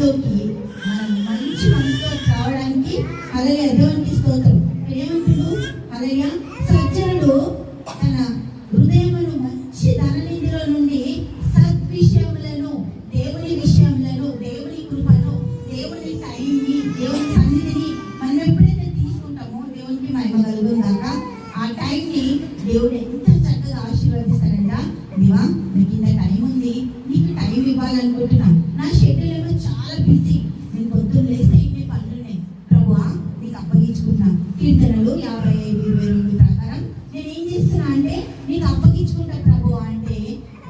సన్నిధిలోకి మనం మంచి మనసుతో రావడానికి హల్లెలూయా దేవునికి స్తోత్రం. ఏమంటుడు హల్లెలూయా, సజ్జనుడు తన హృదయమును మంచి ధననిధిలో నుండి సద్విషయములను, దేవుని విషయములను, దేవుని కృపను, దేవుని టైంని, దేవుని సన్నిధిని మనం ఎప్పుడైతే తీసుకుంటామో దేవునికి మహిమ కలుగుతుందాక ఆ టైంని దేవుడు ఎంత చక్కగా ఆశీర్వదిస్తాడంట. దేవా నీకు ఇంత టైం ఉంది, నీకు టైం ఇవ్వాలనుకుంటున్నాను, నా షెడ్యూల్ ఏమో చాలా బిజీ, నేను పొద్దున్న లేస్తే ఇన్ని పనులున్నాయి ప్రభువా నీకు అప్పగించుకుంటున్నాను. కీర్తనలు 55:22 ప్రకారం నేను ఏం చేస్తున్నా అంటే నీకు అప్పగించుకుంటా ప్రభువా అంటే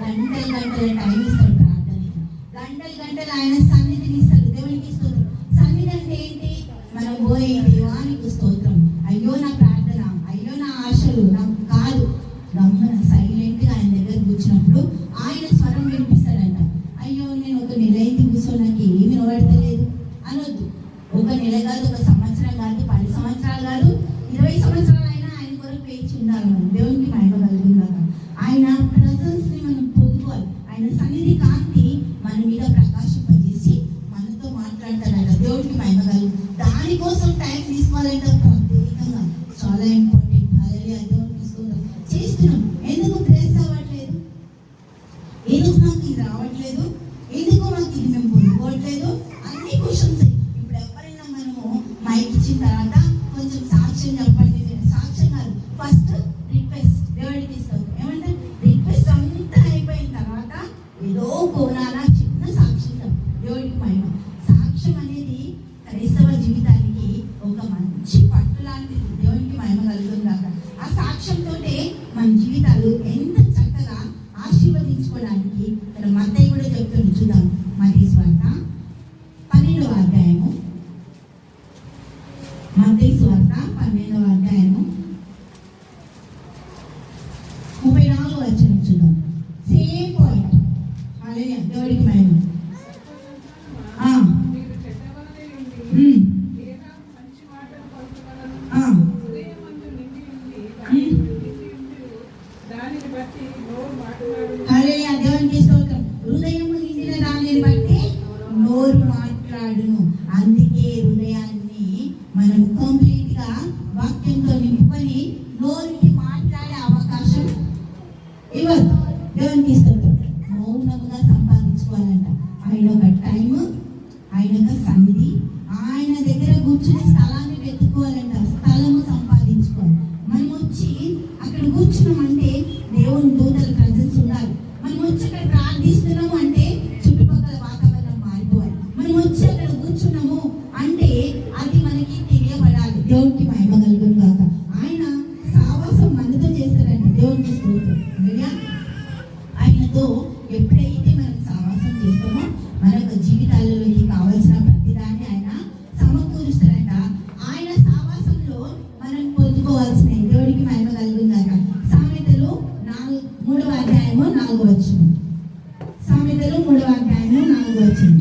గంటలు గంటల టైం ఇస్తాడు ప్రార్థనకి, గంటలు గంటలు ఆయన సన్నిధిని ఇస్తాడు. దేవునికి స్తోత్రం. సన్నిధి అంటే ఏంటి? మనం పోయి దేవా నీకు స్తోత్రం, అయ్యో నా ప్రార్థన, అయ్యో నా ఆశలు నాకు కాదు, గమ్మన సైలెంట్గా ఆయన దగ్గర కూర్చున్నప్పుడు ఆయన స్వరం వినిపిస్తాడంట. అయ్యో నేను ఒక నెల అయింది కూర్చో, నాకు ఏమి వినబడతలేదు అనొద్దు. ఒక నెల కాదు, ఒక సంవత్సరం కాదు, 10 సంవత్సరాలు కాదు, 20 సంవత్సరాలు అయినా ఆయన కొరకు వేచి ఉండాలి. మనం దేవునికి మహిమ కలుగుతుందాక ఆయన ప్రజెన్స్ ని మనం పొందుకోవాలి. ఆయన సన్నిధి కాంతి మన మీద ప్రకాశింపజేసి మనతో మాట్లాడతాడంట. దేవుడికి మహిమ కలుగు. దానికోసం టైం తీసుకోవాలంటే ప్రత్యేకంగా చాలా ఇంపార్టెంట్. హల్లెలూయా దేవునికి స్తోత్రం. చేస్తున్నాం. ఎందుకు ప్రేస్ అవ్వట్లేదు? ఎందుకు నాకు ఇది రావట్లేదు? ఎందుకు నాకు ఇది మేము పొందుకోవట్లేదు? అన్ని క్వశ్చన్స్. ఇప్పుడు ఎవరైనా మనము మైక్ ఇచ్చిన తర్వాత కొంచెం సాక్ష్యం చెప్పండి, సాక్ష్యం కాదు, ఫస్ట్ రిక్వెస్ట్ దేవుడికి ఇస్తాం. ఏమంటే రిక్వెస్ట్ అంతా అయిపోయిన తర్వాత ఏదో కోనాల చిన్న సాక్ష్యం దేవుడికి మహిమ. సాక్ష్యం అనేది క్రైస్తవ జీవితానికి ఒక మంచి పట్టు లాంటిది. దేవునికి మహిమ కలుగుతుందాక ఆ సాక్ష్యంతో మన జీవితాలు ఎంత చక్కగా ఆశీర్వదించుకోవడానికి ఇక్కడ మత్తయి కూడా చెప్తుంది. చూద్దాం మత్తయి సువార్త 12వ అధ్యాయము, మత్తయి సువార్త 12వ అధ్యాయము 34వ వచనం చూద్దాం. Same point. హల్లెలూయా దేవుడికి మహిమ. హల్లెలూయా దేవునికి స్తోత్రం. హృదయము నిండిన దానిని బట్టి నోరు మాట్లాడును. అందుకే హృదయాన్ని మనం కంప్లీట్ గా వాక్యంతో నింపుకొని నోరుకి మాట్లాడే అవకాశం ఇవ్వదు. దేవునికి స్తోత్రం. మౌనంగా సంపాదించుకోవాలంట. ఆయన ఒక టైం, ఆయన ఒక సన్నిధి, ఆయన దగ్గర కూర్చుని స్థలాన్ని వెతుక్కోవాలంట. స్థలము సంపాదించుకోవాలి. మనం వచ్చి అక్కడ కూర్చున్నామంటే దేవుని దూతల ప్రజెన్స్ ఉండాలి. మనం వచ్చి అక్కడ ప్రార్థిస్తున్నాము అంటే చుట్టుపక్కల వాతావరణం మారిపోవాలి. మనం వచ్చి అక్కడ కూర్చున్నాము అంటే అది మనకి తెలియబడాలి. దేవునికి మహిమ కలుగును గాక. ఆయన సావాసం మనతో చేస్తారంట. దేవునికి స్తోత్రం. ఆయనతో ఎప్పుడైతే మనం సావాసం చేస్తామో మన యొక్క జీవితాలలోకి కావాల్సిన ప్రతిదాన్ని ఆయన సమకూరుస్తారంట. ఆయన సావాసంలో మనం పొందుకోవాల్సిన దేవుడికి మహిమ కలుగుందాక. సామెతలు 3వ అధ్యాయము 4వ వచనం. సామెతలు 3వ అధ్యాయము 4వ వచనం.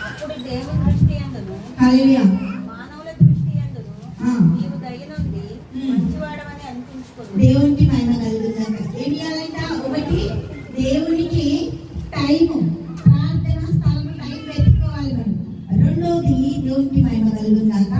అప్పుడు దేవుని దృష్టి యందును హల్లెలూయా మానవుల దృష్టి యందును నీవు దయ నుండి మంచివాడవని అనిపించుకోను. దేవునికి మహిమ కలుగుందాక. ఏం చేయాలంట? ఒకటి దేవునికి టైము, ప్రార్థన స్థలం టైం వెతుక్కోవాలి మనం. రెండోది దేవునికి మహిమ కలుగుందాక